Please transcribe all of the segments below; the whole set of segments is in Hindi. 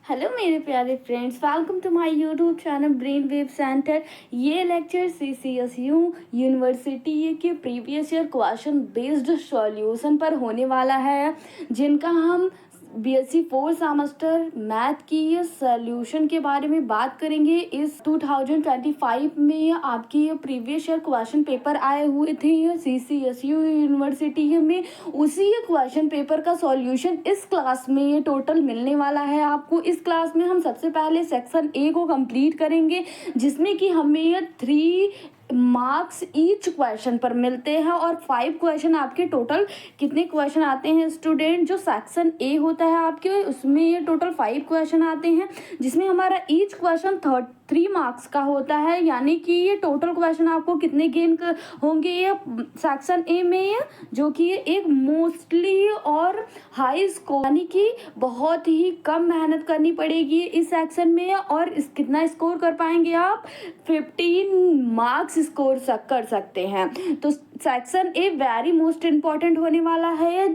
हेलो मेरे प्यारे friends, welcome to my YouTube channel brain wave centre. ये लेक्चर CCSU यूनिवर्सिटी के previous year question based solution पर होने वाला है, जिनका हम BSc 4 सेमेस्टर मैथ की सॉल्यूशन के बारे में बात करेंगे। इस 2025 में आपकी प्रीवियस ईयर क्वेश्चन पेपर आए हुए थे CCSU यूनिवर्सिटी में, उसी क्वेश्चन पेपर का सॉल्यूशन इस क्लास में ये टोटल मिलने वाला है आपको। इस क्लास में हम सबसे पहले सेक्शन ए को कंप्लीट करेंगे, जिसमें कि हमें 3 मार्क्स ईच क्वेश्चन पर मिलते हैं और 5 क्वेश्चन आपके टोटल कितने क्वेश्चन आते हैं स्टूडेंट, जो सेक्शन ए होता है आपके उसमें ये टोटल 5 क्वेश्चन आते हैं, जिसमें हमारा ईच क्वेश्चन 3 मार्क्स का होता है। यानी कि ये टोटल क्वेश्चन आपको कितने गेन होंगे ये सेक्शन ए में, जो कि एक मोस्टली और हाई स्कोर, यानी कि बहुत ही कम मेहनत करनी पड़ेगी इस सेक्शन में, और कितना स्कोर कर पाएंगे आप 15 मार्क्स स्कोर कर सकते हैं। तो section a very most important होने वाला है।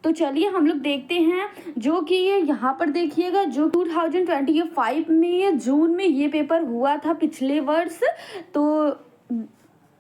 तो चलिए हम लोग देखते हैं, जो कि ये यहाँ पर देखिएगा, जो 2025 में जून में ये पेपर हुआ था पिछले वर्ष। तो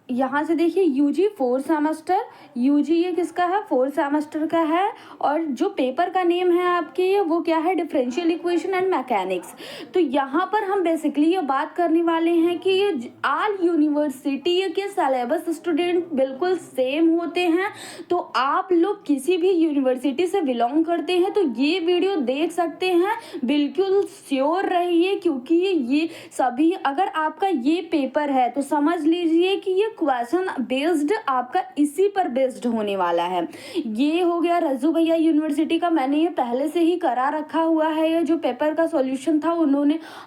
यहाँ से देखिए यूजी 4 सेमेस्टर, यूजी ये किसका है, 4 सेमेस्टर का है, और जो पेपर का नेम है आपके वो क्या है, डिफरेंशियल इक्वेशन एंड मैकेनिक्स। तो यहाँ पर हम बेसिकली ये बात करने वाले हैं कि ये ऑल यूनिवर्सिटी के सिलेबस स्टूडेंट बिल्कुल सेम होते हैं। तो आप लोग किसी भी यूनिवर्सिटी से बिलोंग करते हैं तो ये वीडियो देख सकते हैं, बिल्कुल श्योर रहिए, क्योंकि ये सभी, अगर आपका ये पेपर है तो समझ लीजिए कि ये क्वेश्चन बेस्ड आपका इसी पर बेस्ड होने वाला है। ये हो गया रज्जू भैया यूनिवर्सिटी का, मैंने ये पहले से ही करा रखा हुआ है। ये जो पेपर का सॉल्यूशन था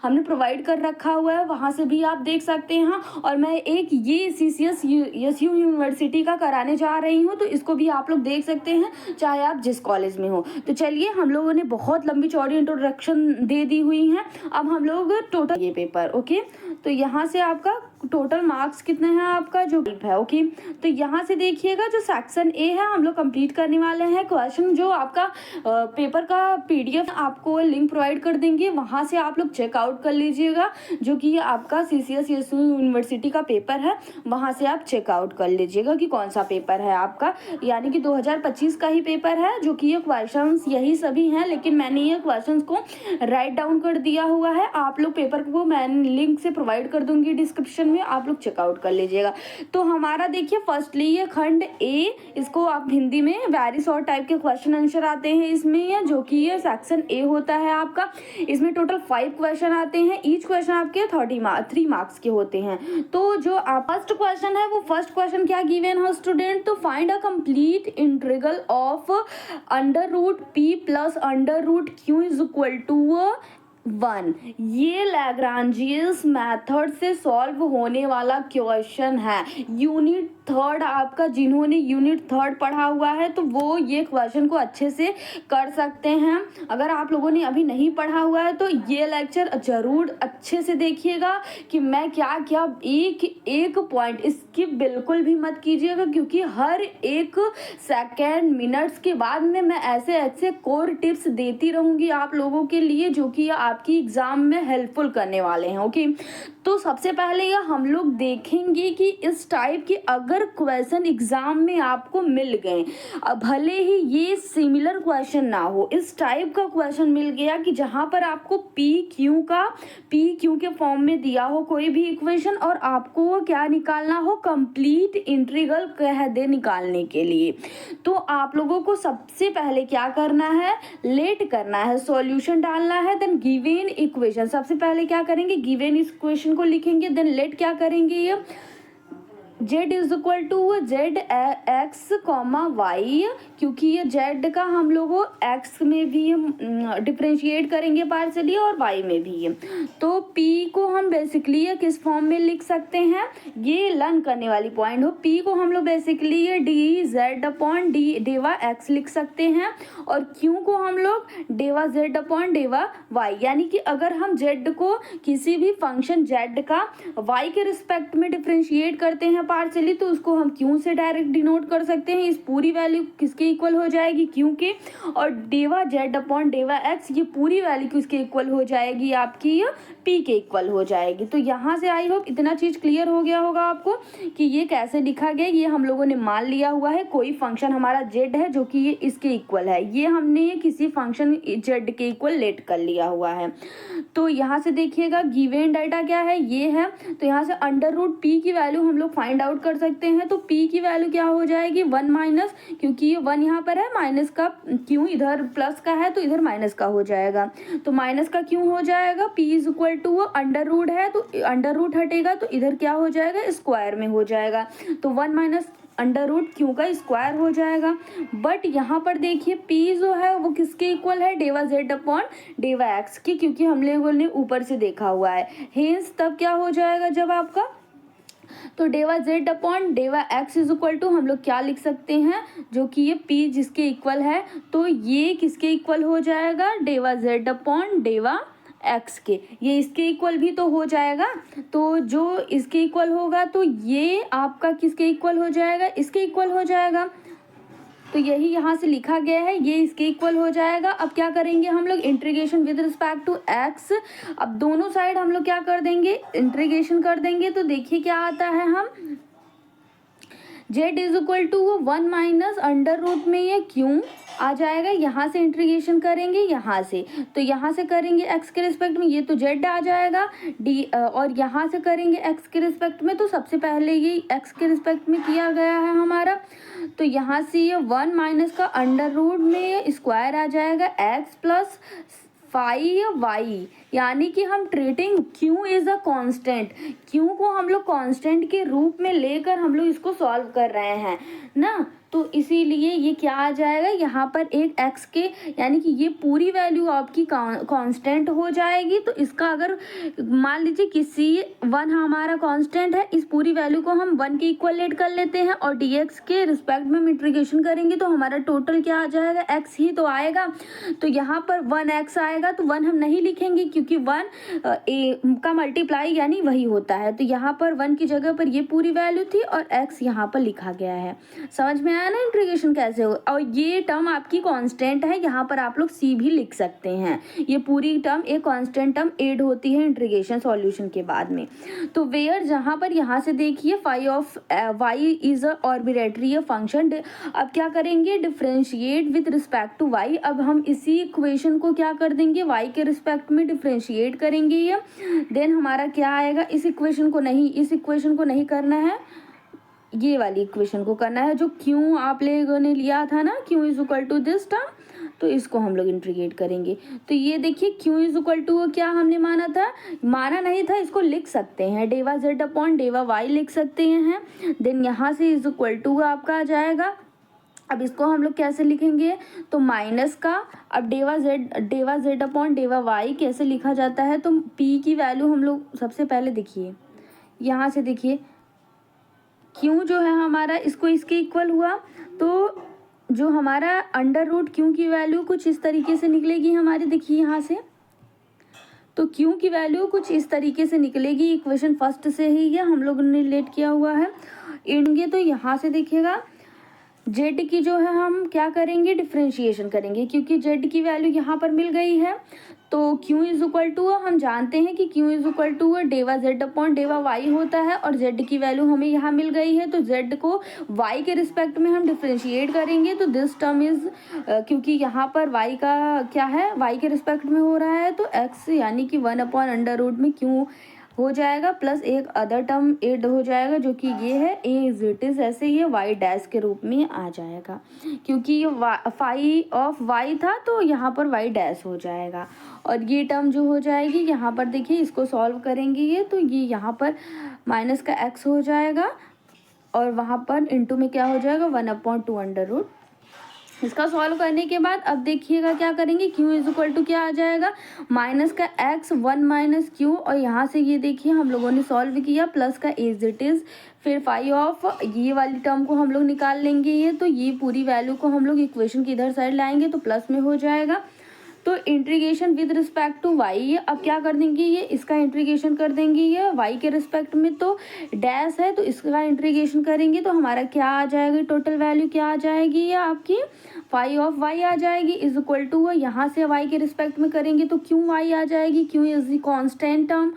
हमने प्रोवाइड कर रखा हुआ है, वहाँ से भी आप देख सकते हैं। और मैं एक ये CCSU यूनिवर्सिटी का कराने जा रही हूँ, तो इसको भी आप लोग देख सकते हैं, चाहे आप जिस कॉलेज में हो। तो चलिए, हम लोगों ने बहुत लंबी चौड़ी इंट्रोडक्शन दे दी हुई है, अब हम लोग टोटल ये पेपर ओके। तो यहाँ से आपका टोटल मार्क्स कितने हैं आपका जो है ओके। तो यहाँ से देखिएगा, जो सेक्शन ए है हम लोग कंप्लीट करने वाले हैं। क्वेश्चन जो आपका पेपर का PDF आपको लिंक प्रोवाइड कर देंगे, वहाँ से आप लोग चेकआउट कर लीजिएगा, जो कि आपका CCSU यूनिवर्सिटी का पेपर है, वहाँ से आप चेकआउट कर लीजिएगा कि कौन सा पेपर है आपका। यानी कि 2025 का ही पेपर है, जो कि ये क्वेश्चन यही सभी हैं, लेकिन मैंने ये क्वेश्चन को राइट डाउन कर दिया हुआ है। आप लोग पेपर को मैं लिंक से प्रोवाइड कर दूंगी डिस्क्रिप्शन में, आप लोग चेकआउट कर लीजिएगा। तो हमारा देखिए फर्स्टली ये खंड ए, इसको आप हिंदी में वेरी शॉर्ट टाइप के क्वेश्चन आंसर आते हैं इसमें, जो कि ये सेक्शन ए होता है आपका। इसमें टोटल 5 क्वेश्चन आते हैं, ईच क्वेश्चन आपके 3 मार्क्स के होते हैं। तो जो फर्स्ट क्वेश्चन है, वो फर्स्ट क्वेश्चन क्या गिवन है स्टूडेंट, तो find a complete integral of √p + √q = 1। ये लैग्रांजियस मेथड से सॉल्व होने वाला क्वेश्चन है। यूनिट 3 आपका, जिन्होंने यूनिट 3 पढ़ा हुआ है तो वो ये क्वेश्चन को अच्छे से कर सकते हैं। अगर आप लोगों ने अभी नहीं पढ़ा हुआ है तो ये लेक्चर ज़रूर अच्छे से देखिएगा कि मैं क्या क्या एक एक पॉइंट स्किप बिल्कुल भी मत कीजिएगा, क्योंकि हर एक सेकेंड मिनट्स के बाद में मैं ऐसे ऐसे कोर टिप्स देती रहूँगी आप लोगों के लिए, जो कि आपकी एग्ज़ाम में हेल्पफुल करने वाले हैं ओके। तो सबसे पहले ये हम लोग देखेंगे कि इस टाइप के अगर क्वेश्चन एग्ज़ाम में आपको मिल गए, भले ही ये सिमिलर क्वेश्चन ना हो, इस टाइप का क्वेश्चन मिल गया कि जहाँ पर आपको PQ के फॉर्म में दिया हो कोई भी इक्वेशन, और आपको क्या निकालना हो, कंप्लीट इंटीग्रल कह दे निकालने के लिए, तो आप लोगों को सबसे पहले क्या करना है, लेट करना है, सॉल्यूशन डालना है, देन गिवन इक्वेशन। सबसे पहले क्या करेंगे, गिवन इक्वेशन को लिखेंगे, देन लेट क्या करेंगे, ये z = ZX, y, क्योंकि ये z का हम लोग x में भी डिफ्रेंशिएट करेंगे पार्शली और y में भी। तो p को हम बेसिकली ये किस फॉर्म में लिख सकते हैं, ये लर्न करने वाली पॉइंट हो, p को हम लोग बेसिकली ये dz/डेवा x लिख सकते हैं, और q को हम लोग डेवा z/डेवा y। यानी कि अगर हम z को किसी भी फंक्शन z का y के रिस्पेक्ट में डिफ्रेंशिएट करते हैं पार्शियली तो उसको हम क्यू से डायरेक्ट डिनोट कर सकते हैं। इस पूरी वैल्यू किसके इक्वल हो जाएगी, क्यू के। और डेवा जेड अपॉन डेवा एक्स ये पूरी वैल्यू किसके इक्वल हो जाएगी, आपकी पी के इक्वल हो जाएगी। तो यहाँ से आई होप इतना चीज़ क्लियर हो गया होगा आपको कि ये कैसे लिखा गया। ये हम लोगों ने मान लिया हुआ है कोई फंक्शन हमारा जेड है जो कि ये इसके इक्वल है, ये हमने ये किसी फंक्शन जेड के इक्वल लेट कर लिया हुआ है। तो यहाँ से देखिएगा गिवन डाटा क्या है, ये है। तो यहाँ से अंडर रूट पी की वैल्यू हम लोग फाइंड आउट कर सकते हैं। तो पी की वैल्यू क्या हो जाएगी, 1 माइनस, क्योंकि ये 1 यहाँ पर है, माइनस का क्यों इधर प्लस का है तो इधर माइनस का हो जाएगा। तो माइनस का क्यों हो जाएगा, P is equal to under root है तो अंडर रूट हटेगा तो इधर क्या हो जाएगा, स्क्वायर में हो जाएगा। तो 1 माइनस अंडर रूट क्यों का स्क्वायर हो जाएगा। बट यहाँ पर देखिए पी जो है वो किसके इक्वल है, डेवा जेड अपॉन डेवा एक्स की, क्योंकि हम लोगों ने ऊपर से देखा हुआ है। हेंस तब क्या हो जाएगा जब आपका, तो del z upon del x is equal to हम लोग क्या लिख सकते हैं, जो कि ये पी जिसके इक्वल है तो ये किसके इक्वल हो जाएगा, डेवा जेड अपॉन डेवा एक्स के। ये इसके इक्वल भी तो हो जाएगा, तो जो इसके इक्वल होगा तो ये आपका किसके इक्वल हो जाएगा, इसके इक्वल हो जाएगा। तो यही यहाँ से लिखा गया है, ये इसके इक्वल हो जाएगा। अब क्या करेंगे हम लोग, integration with respect to X. अब दोनों साइड हम लोग क्या कर देंगे, इंटीग्रेशन कर देंगे। तो देखिए क्या आता है, हम Z is equal to 1 minus under root में ये क्यों आ जाएगा, यहाँ से इंटीग्रेशन करेंगे यहाँ से, तो यहाँ से करेंगे एक्स के रिस्पेक्ट में, ये तो जेड आ जाएगा डी, और यहाँ से करेंगे एक्स के रिस्पेक्ट में। तो सबसे पहले ये एक्स के रिस्पेक्ट में किया गया है हमारा, तो यहाँ से ये 1 माइनस का अंडर रूट में स्क्वायर आ जाएगा एक्स प्लस फाइव वाई, यानी कि हम treating Q is a constant, Q को हम लोग कांस्टेंट के रूप में लेकर हम लोग इसको सॉल्व कर रहे हैं ना। तो इसीलिए ये क्या आ जाएगा, यहाँ पर एक x के, यानी कि ये पूरी वैल्यू आपकी कांस्टेंट हो जाएगी। तो इसका अगर मान लीजिए किसी 1 हमारा कांस्टेंट है, इस पूरी वैल्यू को हम 1 के इक्वल लेट कर लेते हैं और dx के रिस्पेक्ट में हम इंटीग्रेशन करेंगे तो हमारा टोटल क्या आ जाएगा, x ही तो आएगा। तो यहाँ पर 1x आएगा, तो 1 हम नहीं लिखेंगे क्योंकि 1 a का मल्टीप्लाई यानी वही होता है। तो यहाँ पर 1 की जगह पर ये पूरी वैल्यू थी और x यहाँ पर लिखा गया है। समझ में आया ना इंटीग्रेशन कैसे हो। और ये टर्म आपकी कांस्टेंट है, यहाँ पर आप लोग c भी लिख सकते हैं। ये पूरी टर्म एक कांस्टेंट टर्म ऐड होती है इंटीग्रेशन सॉल्यूशन के बाद में। तो वेयर जहाँ पर यहाँ से देखिए phi of Y is a arbitrary function. अब क्या करेंगे, differentiate with respect to Y. अब हम इसी इक्वेशन को क्या कर देंगे, वाई के रिस्पेक्ट में डिफरेंशिएट करेंगे ये। देन हमारा क्या आएगा, इस इक्वेशन को नहीं करना है, ये वाली इक्वेशन को करना है, जो क्यों आप लोगों ने लिया था ना, Q is equal to this term, तो इसको हम लोग इंटीग्रेट करेंगे। तो ये देखिए क्यों इज इक्वल टू क्या हमने माना था, माना नहीं था, इसको लिख सकते हैं, डेवा जेड अपॉन डेवा वाई लिख सकते हैं। देन यहाँ से इज इक्वल टू आपका आ जाएगा। अब इसको हम लोग कैसे लिखेंगे, तो माइनस का, अब डेवा जेड अपॉन डेवा वाई कैसे लिखा जाता है, तो पी की वैल्यू हम लोग सबसे पहले देखिए, यहाँ से देखिए क्यों जो है हमारा इसको इसके इक्वल हुआ, तो जो हमारा अंडर रूट क्यों की वैल्यू कुछ इस तरीके से निकलेगी हमारी, देखिए यहाँ से, तो क्यों की वैल्यू कुछ इस तरीके से निकलेगी। इक्वेशन फर्स्ट से ही ये हम लोगों ने रिलेट किया हुआ है इनके। तो यहाँ से देखिएगा जेड की जो है हम क्या करेंगे, डिफ्रेंशिएशन करेंगे, क्योंकि जेड की वैल्यू यहाँ पर मिल गई है। तो क्यू इज इक्वल टू, हम जानते हैं कि Q is equal to del z upon del y होता है, और जेड की वैल्यू हमें यहाँ मिल गई है। तो जेड को वाई के रिस्पेक्ट में हम डिफ्रेंशिएट करेंगे। तो दिस टर्म इज, क्योंकि यहाँ पर वाई का क्या है, वाई के रिस्पेक्ट में हो रहा है, तो एक्स यानी कि 1 अपॉन अंडर रूट में क्यू हो जाएगा, प्लस एक अदर टर्म एड हो जाएगा जो कि ये है ए इज इट इज, ऐसे ये वाई डैश के रूप में आ जाएगा, क्योंकि ये फाई ऑफ वाई था तो यहाँ पर वाई डैश हो जाएगा। और ये टर्म जो हो जाएगी यहाँ पर देखिए, इसको सॉल्व करेंगे ये, तो ये यहाँ पर माइनस का एक्स हो जाएगा और वहाँ पर इंटू में क्या हो जाएगा, 1/2 अंडर रूट। इसका सॉल्व करने के बाद अब देखिएगा क्या करेंगे, क्यू इज इक्वल टू क्या आ जाएगा, माइनस का एक्स 1 माइनस क्यू, और यहाँ से ये देखिए हम लोगों ने सॉल्व किया, प्लस का एज इट इज़, फिर फाई ऑफ ये वाली टर्म को हम लोग निकाल लेंगे ये, तो ये पूरी वैल्यू को हम लोग इक्वेशन की इधर साइड लाएंगे तो प्लस में हो जाएगा। तो integration with respect to Y, अब क्या कर देंगे, ये इसका इंटीग्रेशन कर देंगे, ये वाई के रिस्पेक्ट में तो डैश है तो इसका इंटीग्रेशन करेंगे तो हमारा क्या आ जाएगी, टोटल वैल्यू क्या आ जाएगी, ये आपकी फाई ऑफ वाई आ जाएगी इज इक्वल टू, यहाँ से वाई के रिस्पेक्ट में करेंगे तो क्यों वाई आ जाएगी, क्यों इज द कॉन्स्टेंट टर्म,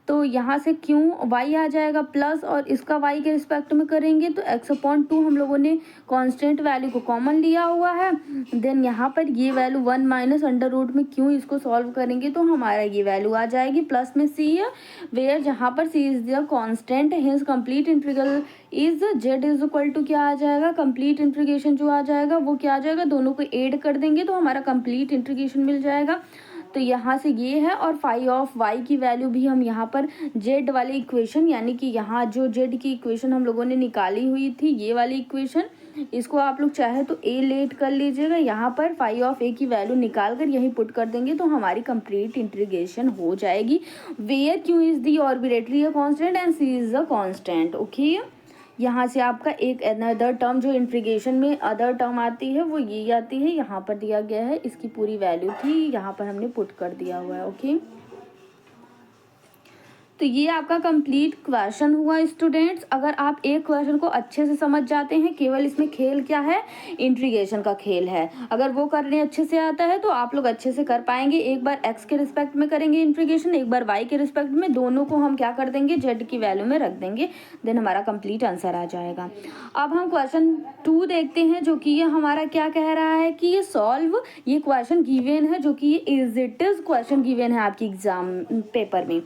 तो यहाँ से क्यों वाई आ जाएगा प्लस, और इसका वाई के रिस्पेक्ट में करेंगे तो x/2 हम लोगों ने कांस्टेंट वैल्यू को कॉमन लिया हुआ है। देन यहाँ पर ये वैल्यू 1 माइनस अंडर रूट में क्यों इसको सॉल्व करेंगे तो हमारा ये वैल्यू आ जाएगी प्लस में c है, वेयर जहाँ पर c is the constant, hence complete integral is z is equal to क्या आ जाएगा, कंप्लीट इंटीग्रेशन जो आ जाएगा वो क्या आ जाएगा, दोनों को ऐड कर देंगे तो हमारा कंप्लीट इंटीग्रेशन मिल जाएगा। तो यहाँ से ये है, और फाई ऑफ वाई की वैल्यू भी हम यहाँ पर जेड वाली इक्वेशन, यानी कि यहाँ जो जेड की इक्वेशन हम लोगों ने निकाली हुई थी ये वाली इक्वेशन, इसको आप लोग चाहे तो ए लेट कर लीजिएगा, यहाँ पर फाई ऑफ ए की वैल्यू निकाल कर यहीं पुट कर देंगे तो हमारी कंप्लीट इंटीग्रेशन हो जाएगी, where Q is the arbitrary a constant and C is a constant. Okay, यहाँ से आपका एक अदर टर्म जो इंटीग्रेशन में अदर टर्म आती है वो ये आती है, यहाँ पर दिया गया है, इसकी पूरी वैल्यू थी, यहाँ पर हमने पुट कर दिया हुआ है। ओके, तो ये आपका कंप्लीट क्वेश्चन हुआ स्टूडेंट्स। अगर आप एक क्वेश्चन को अच्छे से समझ जाते हैं, केवल इसमें खेल क्या है, इंटीग्रेशन का खेल है, अगर वो करने अच्छे से आता है तो आप लोग अच्छे से कर पाएंगे। एक बार x के रिस्पेक्ट में करेंगे इंटीग्रेशन, एक बार y के रिस्पेक्ट में, दोनों को हम क्या कर देंगे, z की वैल्यू में रख देंगे, देन हमारा कंप्लीट आंसर आ जाएगा। अब हम क्वेश्चन 2 देखते हैं, जो कि ये हमारा क्या कह रहा है कि ये सॉल्व, ये क्वेश्चन गिवन है, जो कि ये is it is question given है आपकी एग्जाम पेपर में।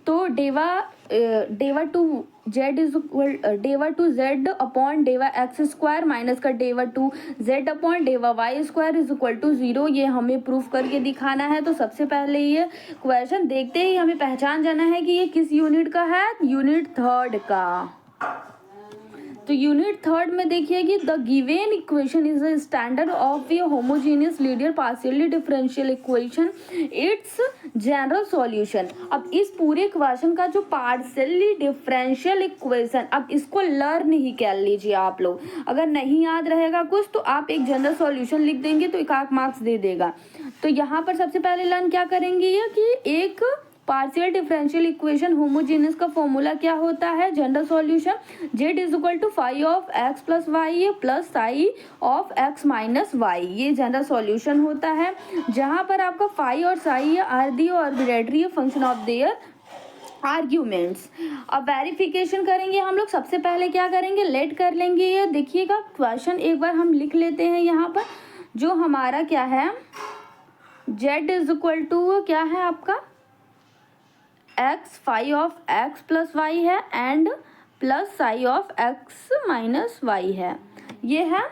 तो del two z is equal, del two z upon del x square minus का del two z upon del y square is equal to 0, ये हमें प्रूफ करके दिखाना है। तो सबसे पहले ये क्वेश्चन देखते ही हमें पहचान जाना है कि ये किस यूनिट का है, यूनिट थर्ड का। तो यूनिट थर्ड में देखिए कि the given equation is a standard of A homogeneous linear partially differential equation, it's general solution. अब इस पूरे क्वेश्चन का जो पार्शियली डिफरेंशियल इक्वेशन, अब इसको लर्न ही कर लीजिए आप लोग, अगर नहीं याद रहेगा कुछ तो आप एक जनरल सॉल्यूशन लिख देंगे तो 1 मार्क्स दे देगा। तो यहाँ पर सबसे पहले लर्न क्या करेंगे ये कि एक पार्शियल डिफरेंशियल इक्वेशन होमोजेनियस का फॉर्मूला क्या होता है, general solution z is equal to phi of x plus Y plus psi of x minus Y, ये जनरल सॉल्यूशन होता है, जहां पर आपका फाई और psi are the arbitrary function of their arguments. अब वेरिफिकेशन करेंगे हम लोग, सबसे पहले क्या करेंगे, लेट कर लेंगे ये, देखिएगा क्वेश्चन एक बार हम लिख लेते हैं यहाँ पर, जो हमारा क्या है, z इज इक्वल टू क्या है आपका x phi of x plus y है and plus psi of x minus y है, ये है।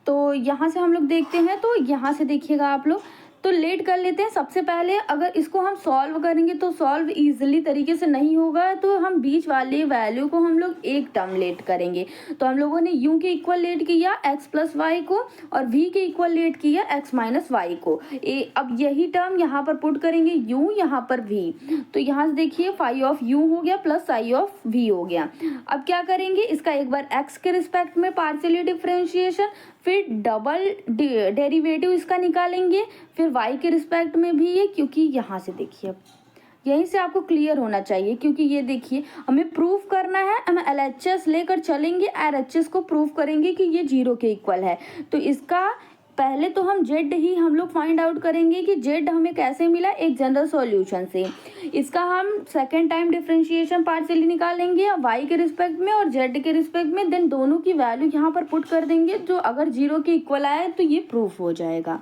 तो यहाँ से हम लोग देखते हैं, तो यहाँ से देखिएगा आप लोग, तो लेट कर लेते हैं। सबसे पहले अगर इसको हम सॉल्व करेंगे तो सॉल्व इजीली तरीके से नहीं होगा, तो हम बीच वाली वैल्यू को हम लोग एक टर्म लेट करेंगे। तो हम लोगों ने u के इक्वल लेट किया x प्लस वाई को और v के इक्वल लेट किया x माइनस वाई को। अब यही टर्म यहाँ पर पुट करेंगे, u यहाँ पर v, तो यहाँ से देखिए फाई ऑफ u हो गया प्लस साई ऑफ v हो गया। अब क्या करेंगे, इसका एक बार x के रिस्पेक्ट में पार्शियली डिफरेंशिएशन, फिर डबल डेरिवेटिव इसका निकालेंगे, फिर y के रिस्पेक्ट में भी ये, क्योंकि यहाँ से देखिए यहीं से आपको क्लियर होना चाहिए, क्योंकि ये देखिए हमें प्रूफ करना है, हम LHS लेकर चलेंगे, RHS को प्रूफ करेंगे कि ये 0 के इक्वल है। तो इसका पहले तो हम z ही हम लोग फाइंड आउट करेंगे कि z हमें कैसे मिला, एक जनरल सॉल्यूशन से। इसका हम सेकेंड टाइम डिफरेंशिएशन पार्शियली निकालेंगे y के रिस्पेक्ट में और z के रिस्पेक्ट में, देन दोनों की वैल्यू यहाँ पर पुट कर देंगे, जो अगर 0 के इक्वल आए तो ये प्रूफ हो जाएगा।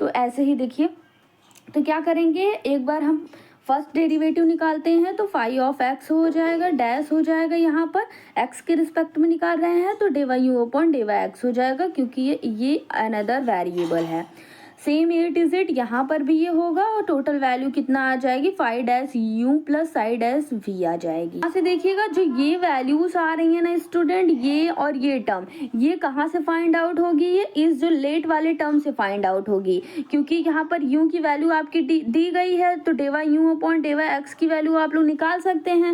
तो ऐसे ही देखिए, तो क्या करेंगे, एक बार हम फर्स्ट डेरिवेटिव निकालते हैं, तो फाई ऑफ x हो जाएगा, डैश हो जाएगा, यहाँ पर x के रिस्पेक्ट में निकाल रहे हैं तो डेवा u अपॉन डेवा x हो जाएगा, क्योंकि ये अनदर वेरिएबल है। सेम एट इज इट यहाँ पर भी ये होगा, और टोटल वैल्यू कितना आ जाएगी, phi dash u plus psi dash v आ जाएगी। यहाँ से देखिएगा जो ये वैल्यूज आ रही है ना स्टूडेंट, ये और ये टर्म, ये कहाँ से फाइंड आउट होगी, ये इस जो लेट वाले टर्म से फाइंड आउट होगी, क्योंकि यहाँ पर u की वैल्यू आपकी दी गई है, तो डेवा u अपॉन डेवा x की वैल्यू आप लोग निकाल सकते हैं।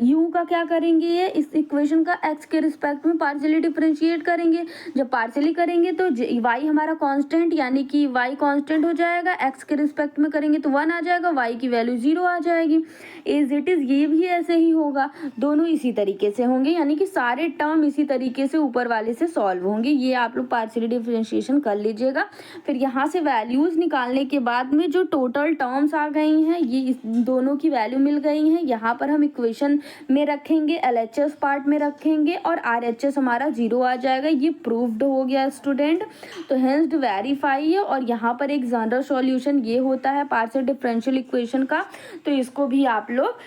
u का क्या करेंगे, ये इस इक्वेशन का x के रिस्पेक्ट में पार्शियली डिफरेंशिएट करेंगे, जब पार्शियली करेंगे तो y हमारा कॉन्स्टेंट यानी कि y कांस्टेंट हो जाएगा, x के रिस्पेक्ट में करेंगे तो 1 आ जाएगा, y की वैल्यू 0 आ जाएगी। एज इट इज़ ये भी ऐसे ही होगा, दोनों इसी तरीके से होंगे, यानी कि सारे टर्म इसी तरीके से ऊपर वाले से सॉल्व होंगे। ये आप लोग पार्शियली डिफरेंशिएशन कर लीजिएगा। फिर यहाँ से वैल्यूज़ निकालने के बाद में जो टोटल टर्म्स आ गई हैं, ये इस दोनों की वैल्यू मिल गई हैं। यहाँ पर हम इक्वेशन में रखेंगे, LHS पार्ट में रखेंगे और RHS हमारा 0 आ जाएगा। ये प्रूव्ड हो गया स्टूडेंट, तो हेंस वेरीफाई है। और यहाँ पर एक जनरल सॉल्यूशन ये होता है पार्शियल डिफरेंशियल इक्वेशन का, तो इसको भी आप लोग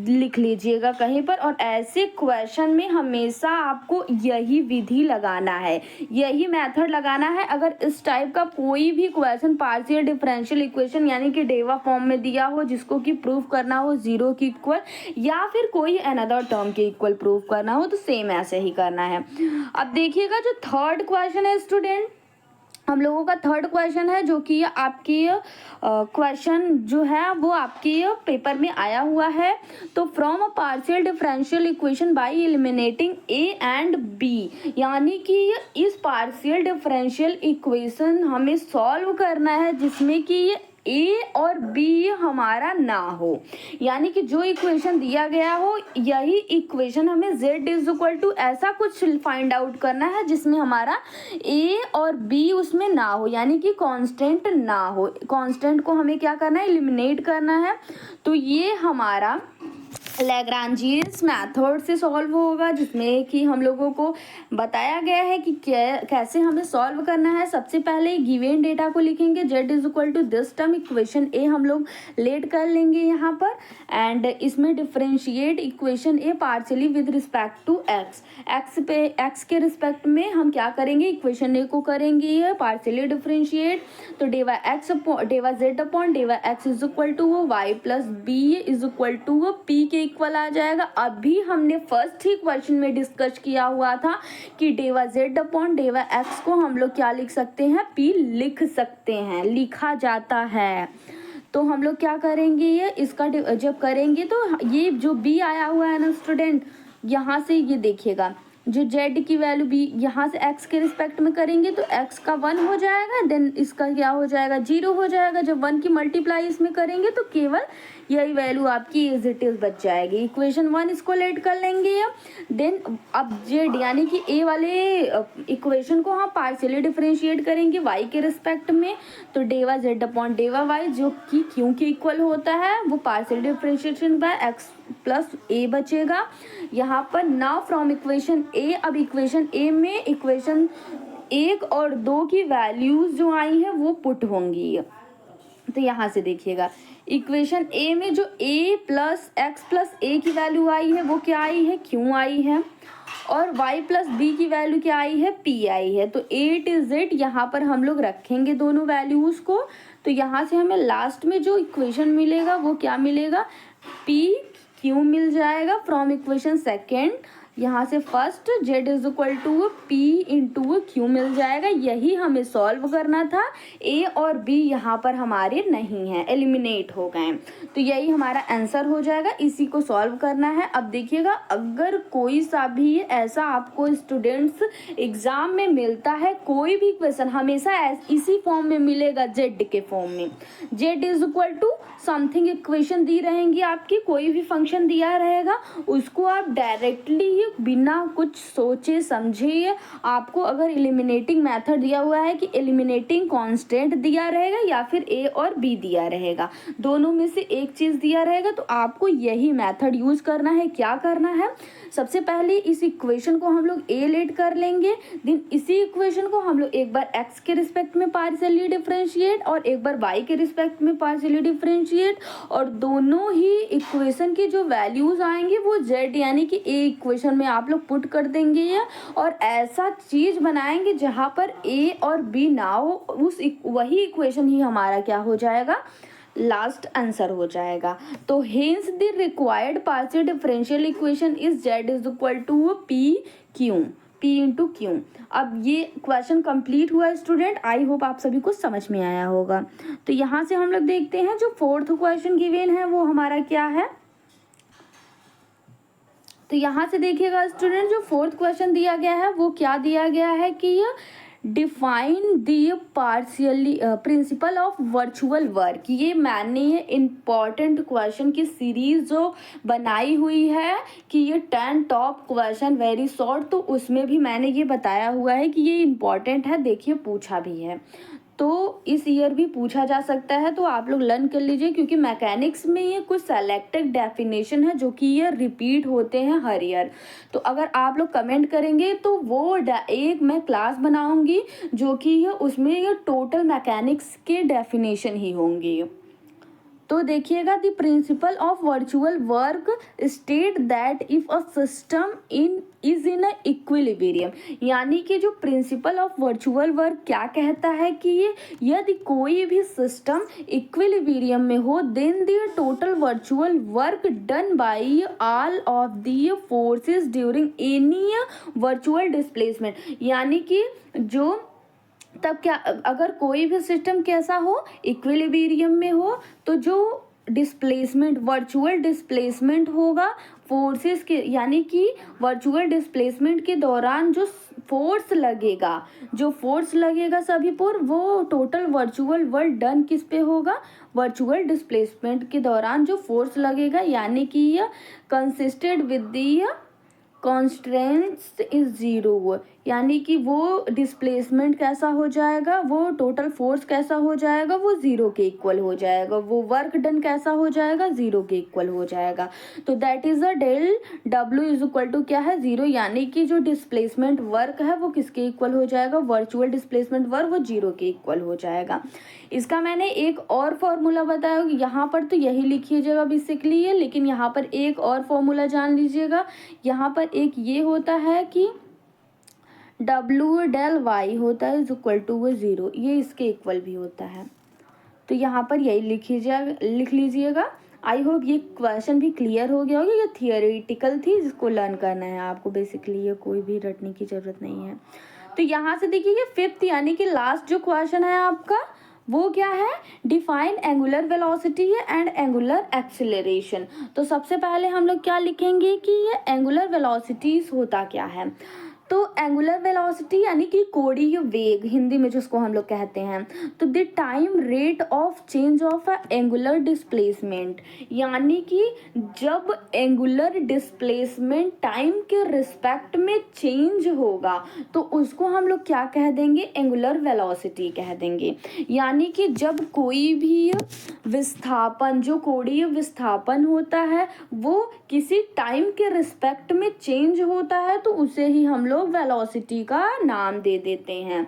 लिख लीजिएगा कहीं पर। और ऐसे क्वेश्चन में हमेशा आपको यही विधि लगाना है, यही मेथड लगाना है। अगर इस टाइप का कोई भी क्वेश्चन पार्शियल डिफरेंशियल इक्वेशन यानी कि डेवा फॉर्म में दिया हो, जिसको कि प्रूव करना हो 0 की इक्वल या फिर कोई अनदर टर्म के इक्वल प्रूव करना हो, तो सेम ऐसे ही करना है। अब देखिएगा जो थर्ड क्वेश्चन है स्टूडेंट, हम लोगों का थर्ड क्वेश्चन है, जो कि आपकी क्वेश्चन जो है वो आपके पेपर में आया हुआ है। तो from a partial differential equation by eliminating A and B, यानी कि इस पार्शियल डिफरेंशियल इक्वेशन हमें सॉल्व करना है जिसमें कि ए और बी हमारा ना हो, यानी कि जो इक्वेशन दिया गया हो यही इक्वेशन हमें z इज इक्वल टू ऐसा कुछ फाइंड आउट करना है जिसमें हमारा ए और बी उसमें ना हो, यानी कि कांस्टेंट ना हो। कांस्टेंट को हमें क्या करना है, एलिमिनेट करना है। तो ये हमारा लैग्रांजियंस मेथड से सॉल्व होगा, जिसमें कि हम लोगों को बताया गया है कि कैसे हमें सॉल्व करना है। सबसे पहले गिवन डेटा को लिखेंगे, z is equal to this term, equation A हम लोग लेट कर लेंगे यहाँ पर, एंड इसमें differentiate equation A partially with respect to x के रिस्पेक्ट में हम क्या करेंगे, इक्वेशन ए को करेंगे ये पार्शियली डिफरेंशिएट। तो डेवा z अपॉन डेवा x is equal to y plus B is equal to p के इक्वल आ जाएगा। अभी हमने फर्स्ट ही क्वेश्चन में डिस्कस किया हुआ था कि डेवा z अपॉन डेवा x को हम लोग क्या लिख सकते हैं, p लिख सकते हैं, लिखा जाता है। तो हम लोग क्या करेंगे, ये इसका जब करेंगे तो ये जो b आया हुआ है ना स्टूडेंट, यहाँ से ये देखिएगा जो z की वैल्यू b यहाँ से x के रिस्पेक्ट में करेंगे तो x का 1 हो जाएगा, देन इसका क्या हो जाएगा, 0 हो जाएगा। जब 1 की मल्टीप्लाई इसमें करेंगे तो केवल यही वैल्यू आपकी एज इट इज बच जाएगी। इक्वेशन 1 इसको लेट कर लेंगे। देन अब z यानी कि a वाले इक्वेशन को हम पार्शियली डिफरेंशिएट करेंगे y के रिस्पेक्ट में। तो डेवा z अपॉन डेवा y जो कि q के इक्वल होता है, वो partial differentiation by x plus a बचेगा यहाँ पर। नाउ फ्रॉम इक्वेशन a, अब इक्वेशन a में इक्वेशन 1 और 2 की वैल्यूज जो आई हैं वो पुट होंगी। तो यहाँ से देखिएगा इक्वेशन a में जो a plus x plus a की वैल्यू आई है वो क्या आई है, q आई है, और y प्लस b की वैल्यू क्या आई है, p आई है। तो a to z यहाँ पर हम लोग रखेंगे दोनों वैल्यूज को। तो यहाँ से हमें लास्ट में जो इक्वेशन मिलेगा वो क्या मिलेगा, p q मिल जाएगा फ्रॉम इक्वेशन सेकेंड। यहाँ से first z is equal to p into Q मिल जाएगा। यही हमें सॉल्व करना था, a और b यहाँ पर हमारे नहीं हैं, एलिमिनेट हो गए। तो यही हमारा आंसर हो जाएगा, इसी को सॉल्व करना है। अब देखिएगा अगर कोई सा भी ऐसा आपको स्टूडेंट्स एग्जाम में मिलता है, कोई भी क्वेश्चन हमेशा इसी फॉर्म में मिलेगा, z के फॉर्म में। z is equal to something equation दी रहेंगी आपकी, कोई भी फंक्शन दिया रहेगा, उसको आप डायरेक्टली बिना कुछ सोचे समझे, आपको अगर एलिमिनेटिंग मेथड दिया हुआ है कि एलिमिनेटिंग कांस्टेंट दिया रहेगा या फिर a और b दिया रहेगा, दोनों में से एक चीज़ दिया रहेगा, तो आपको यही मेथड यूज करना है। क्या करना है, सबसे पहले इस इक्वेशन को हम लोग a लेट कर लेंगे, देन इसी इक्वेशन को हम लोग एक बार x के रिस्पेक्ट में पार्शियली डिफरेंशिएट और एक बार y के रिस्पेक्ट में पार्शियली डिफरेंशिएट, और दोनों ही इक्वेशन की जो वैल्यूज आएंगे वो z यानी कि a इक्वेशन में आप लोग पुट कर देंगे ये, और ऐसा चीज बनाएंगे जहां पर a और b ना हो, उस वही इक्वेशन ही हमारा क्या हो जाएगा, लास्ट आंसर हो जाएगा। तो hence the required partial differential equation is z is equal to p into Q. अब ये क्वेश्चन कंप्लीट हुआ स्टूडेंट, आई होप आप सभी को समझ में आया होगा। तो यहाँ से हम लोग देखते हैं जो फोर्थ क्वेश्चन गिवन है वो हमारा क्या है। तो यहाँ से देखिएगा स्टूडेंट जो फोर्थ क्वेश्चन दिया गया है वो क्या दिया गया है कि define the partially principle of virtual work. ये मैंने ये इम्पॉर्टेंट क्वेश्चन की सीरीज जो बनाई हुई है कि ये 10 टॉप क्वेश्चन वेरी शॉर्ट, तो उसमें भी मैंने ये बताया हुआ है कि ये इम्पॉर्टेंट है। देखिए पूछा भी है, तो इस ईयर भी पूछा जा सकता है, तो आप लोग लर्न कर लीजिए, क्योंकि मैकेनिक्स में ये कुछ सेलेक्टेड डेफिनेशन है जो कि ये रिपीट होते हैं हर ईयर। तो अगर आप लोग कमेंट करेंगे तो वो एक मैं क्लास बनाऊंगी जो कि ये उसमें ये टोटल मैकेनिक्स के डेफिनेशन ही होंगे। तो देखिएगा, the principle of virtual work state that if a system is in a equilibrium, यानी कि जो प्रिंसिपल ऑफ वर्चुअल वर्क क्या कहता है कि ये यदि कोई भी सिस्टम इक्विलिब्रियम में हो, then the total virtual work done by all of the forces during any virtual displacement, यानी कि जो तब क्या, अगर कोई भी सिस्टम कैसा हो, इक्विलिब्रियम में हो, तो जो डिस्प्लेसमेंट वर्चुअल डिस्प्लेसमेंट होगा फोर्सेस के, यानी कि वर्चुअल डिस्प्लेसमेंट के दौरान जो फोर्स लगेगा, सभी पर, वो टोटल वर्चुअल वर्क डन किस पे होगा, वर्चुअल डिस्प्लेसमेंट के दौरान जो फोर्स लगेगा, यानी कि यह consisted with the constants is zero, यानी कि वो डिस्प्लेसमेंट कैसा हो जाएगा, वो टोटल फोर्स कैसा हो जाएगा, वो ज़ीरो के इक्वल हो जाएगा, वो वर्क डन कैसा हो जाएगा, ज़ीरो के इक्वल हो जाएगा। तो that is a del W is equal to क्या है, ज़ीरो, यानी कि जो डिस्प्लेसमेंट वर्क है वो किसके इक्वल हो जाएगा, वर्चुअल डिस्प्लेसमेंट वर्क वो ज़ीरो के इक्वल हो जाएगा। इसका मैंने एक और फॉर्मूला बताया, यहाँ पर तो यही लिखिएगा बेसिकली ये, लेकिन यहाँ पर एक और फॉर्मूला जान लीजिएगा। यहाँ पर एक ये होता है कि डब्ल्यू डेल वाई होता है इज इक्वल टू वो ज़ीरो, ये इसके इक्वल भी होता है। तो यहाँ पर यही लिख लीजिएगा। आई होप ये क्वेश्चन भी क्लियर हो गया होगा। ये थियोरेटिकल थी, जिसको लर्न करना है आपको, बेसिकली ये कोई भी रटने की ज़रूरत नहीं है। तो यहाँ से देखिए, ये फिफ्थ यानी कि लास्ट जो क्वेश्चन है आपका, वो क्या है, define angular velocity and angular acceleration. तो सबसे पहले हम लोग क्या लिखेंगे कि ये एंगुलर वेलोसिटीज होता क्या है। तो एंगुलर वेलोसिटी यानी कि कोणीय वेग, हिंदी में जिसको हम लोग कहते हैं। तो the time rate of change of angular displacement, यानी कि जब एंगुलर डिस्प्लेसमेंट टाइम के रिस्पेक्ट में चेंज होगा तो उसको हम लोग क्या कह देंगे, एंगुलर वेलोसिटी कह देंगे। यानी कि जब कोई भी विस्थापन, जो कोणीय विस्थापन होता है वो किसी टाइम के रिस्पेक्ट में चेंज होता है, तो उसे ही हम लोग वेलोसिटी का नाम दे देते हैं।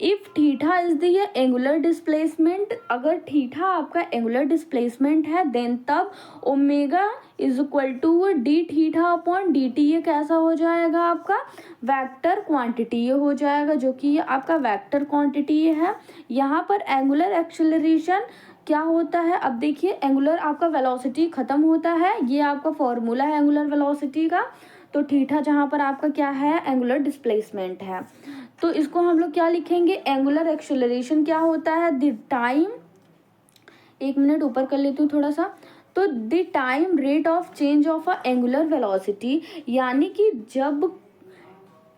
If theta is the angular displacement, अगर थीटा आपका एंगुलर डिस्प्लेसमेंट है, देन तब omega is equal to D theta upon D T, ये कैसा हो जाएगा, आपका वेक्टर क्वांटिटी ये हो जाएगा, जो कि ये आपका वेक्टर क्वांटिटी है। यहाँ पर एंगुलर एक्सेलरेशन क्या होता है, अब देखिए, एंगुलर आपका वेलोसिटी खत्म होता है, ये आपका फॉर्मूला है एंगुलर वेलोसिटी का। तो थीटा जहाँ पर आपका क्या है, एंगुलर डिस्प्लेसमेंट है, तो इसको हम लोग क्या लिखेंगे, एंगुलर एक्सेलरेशन क्या होता है, द टाइम, एक मिनट ऊपर कर लेती हूँ थोड़ा सा। तो the time rate of change of a angular velocity, यानी कि जब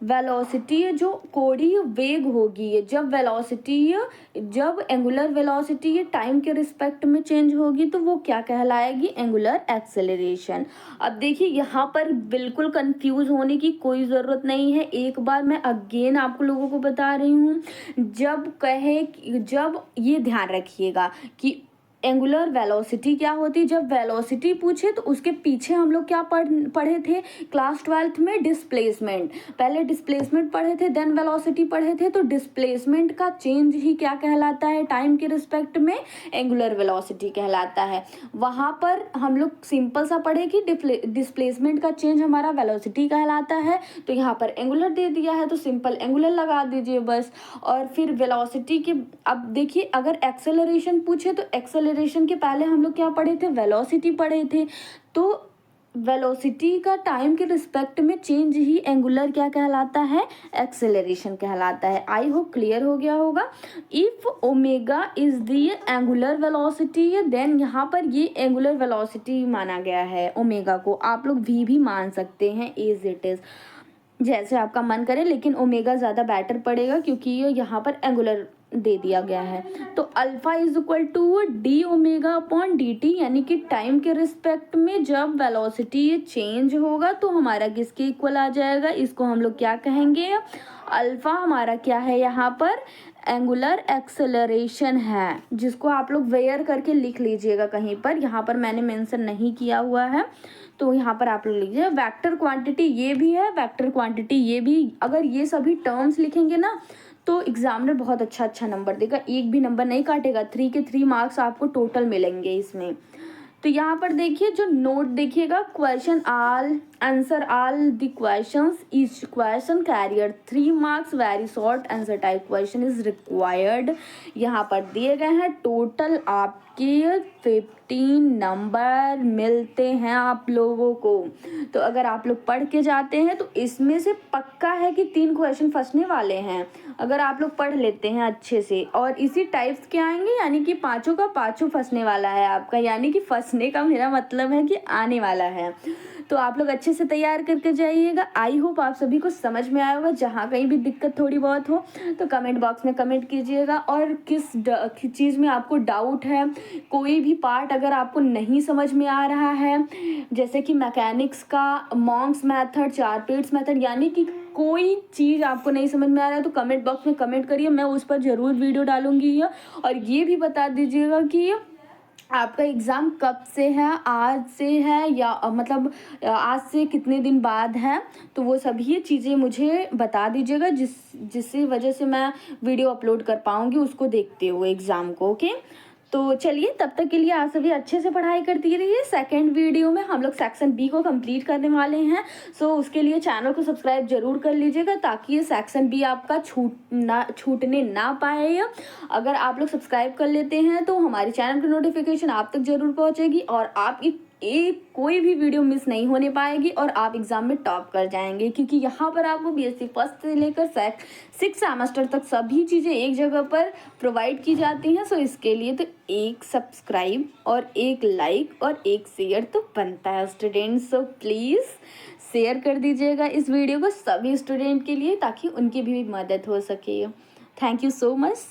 वेलोसिटी, जो कोणीय वेग होगी, जब एंगुलर वेलोसिटी टाइम के रिस्पेक्ट में चेंज होगी तो वो क्या कहलाएगी, एंगुलर एक्सेलरेशन। अब देखिए, यहाँ पर बिल्कुल कंफ्यूज होने की कोई ज़रूरत नहीं है, एक बार मैं अगेन आप लोगों को बता रही हूँ। जब ये ध्यान रखिएगा कि एंगुलर वेलोसिटी क्या होती है, जब वेलोसिटी पूछे तो उसके पीछे हम लोग क्या पढ़े थे क्लास 12th में, डिस्प्लेसमेंट। पहले डिस्प्लेसमेंट पढ़े थे, देन वेलोसिटी पढ़े थे। तो डिस्प्लेसमेंट का चेंज ही क्या कहलाता है, टाइम के रिस्पेक्ट में एंगुलर वेलोसिटी कहलाता है। वहाँ पर हम लोग सिंपल सा पढ़े कि डिस्प्लेसमेंट का चेंज हमारा वेलोसिटी कहलाता है, तो यहाँ पर एंगुलर दे दिया है तो सिंपल एंगुलर लगा दीजिए बस। और फिर वेलोसिटी के, अब देखिए, अगर एक्सेलरेशन पूछे तो एक्सेलरेशन के पहले हम लोग क्या पढ़े थे, वेलोसिटी पढ़े थे। तो वेलोसिटी का टाइम के रिस्पेक्ट में चेंज ही एंगुलर क्या कहलाता है, एक्सेलरेशन कहलाता है। आई होप क्लियर हो गया होगा। If omega is the angular velocity, then यहाँ पर ये एंगुलर वेलोसिटी माना गया है ओमेगा को, आप लोग वी भी मान सकते हैं एज इट इज। जैसे आपका मन करे, लेकिन ओमेगा ज़्यादा बेटर पड़ेगा क्योंकि ये यहाँ पर एंगुलर दे दिया गया है। तो alpha is equal to D omega upon D T, यानी कि टाइम के रिस्पेक्ट में जब वेलोसिटी ये चेंज होगा तो हमारा किसके इक्वल आ जाएगा, इसको हम लोग क्या कहेंगे, अल्फा हमारा क्या है यहाँ पर, एंगुलर एक्सेलरेशन है, जिसको आप लोग वेयर करके लिख लीजिएगा कहीं पर, यहाँ पर मैंने मेंशन नहीं किया हुआ है तो यहाँ पर आप लोग लिखिए। वेक्टर क्वांटिटी ये भी है, वेक्टर क्वांटिटी ये भी, अगर ये सभी टर्म्स लिखेंगे ना तो एग्जामिनर बहुत अच्छा नंबर देगा, एक भी नंबर नहीं काटेगा, 3 के 3 मार्क्स आपको टोटल मिलेंगे इसमें। तो यहाँ पर देखिए जो नोट देखिएगा, question all answer all the questions, each question carrier 3 marks, very short answer type question is required. यहाँ पर दिए गए हैं टोटल आपके 15 नंबर मिलते हैं आप लोगों को। तो अगर आप लोग पढ़ के जाते हैं तो इसमें से पक्का है कि 3 क्वेश्चन फंसने वाले हैं, अगर आप लोग पढ़ लेते हैं अच्छे से, और इसी टाइप्स के आएंगे, यानी कि पाँचों का पाँचों फंसने वाला है आपका, यानी कि फंसने का मेरा मतलब है कि आने वाला है। तो आप लोग अच्छे से तैयार करके जाइएगा। आई होप आप सभी को समझ में आया होगा। जहाँ कहीं भी दिक्कत थोड़ी बहुत हो तो कमेंट बॉक्स में कमेंट कीजिएगा, और किस चीज़ में आपको डाउट है, कोई भी पार्ट अगर आपको नहीं समझ में आ रहा है, जैसे कि मैकेनिक्स का मॉन्क्स मेथड, 4 पीरियड्स मेथड, यानी कि कोई चीज़ आपको नहीं समझ में आ रहा है तो कमेंट बॉक्स में कमेंट करिए, मैं उस पर ज़रूर वीडियो डालूंगी। और ये भी बता दीजिएगा कि आपका एग्ज़ाम कब से है, आज से है या मतलब आज से कितने दिन बाद है, तो वो सभी चीज़ें मुझे बता दीजिएगा, जिसकी वजह से मैं वीडियो अपलोड कर पाऊँगी उसको देखते हुए एग्ज़ाम को। ओके, तो चलिए तब तक के लिए आप सभी अच्छे से पढ़ाई करती रहिए। सेकंड वीडियो में हम लोग सेक्शन बी को कंप्लीट करने वाले हैं, सो उसके लिए चैनल को सब्सक्राइब जरूर कर लीजिएगा ताकि ये सेक्शन बी आपका छूटने ना पाए। अगर आप लोग सब्सक्राइब कर लेते हैं तो हमारे चैनल की नोटिफिकेशन आप तक जरूर पहुंचेगी और आप एक कोई भी वीडियो मिस नहीं होने पाएगी और आप एग्जाम में टॉप कर जाएंगे, क्योंकि यहाँ पर आपको बीएससी फर्स्ट से लेकर 6 सेमेस्टर तक सभी चीज़ें एक जगह पर प्रोवाइड की जाती हैं। सो इसके लिए तो एक सब्सक्राइब और एक लाइक और एक शेयर तो बनता है स्टूडेंट्स। सो प्लीज़ शेयर कर दीजिएगा इस वीडियो को सभी स्टूडेंट के लिए ताकि उनकी भी मदद हो सके। Thank you so much.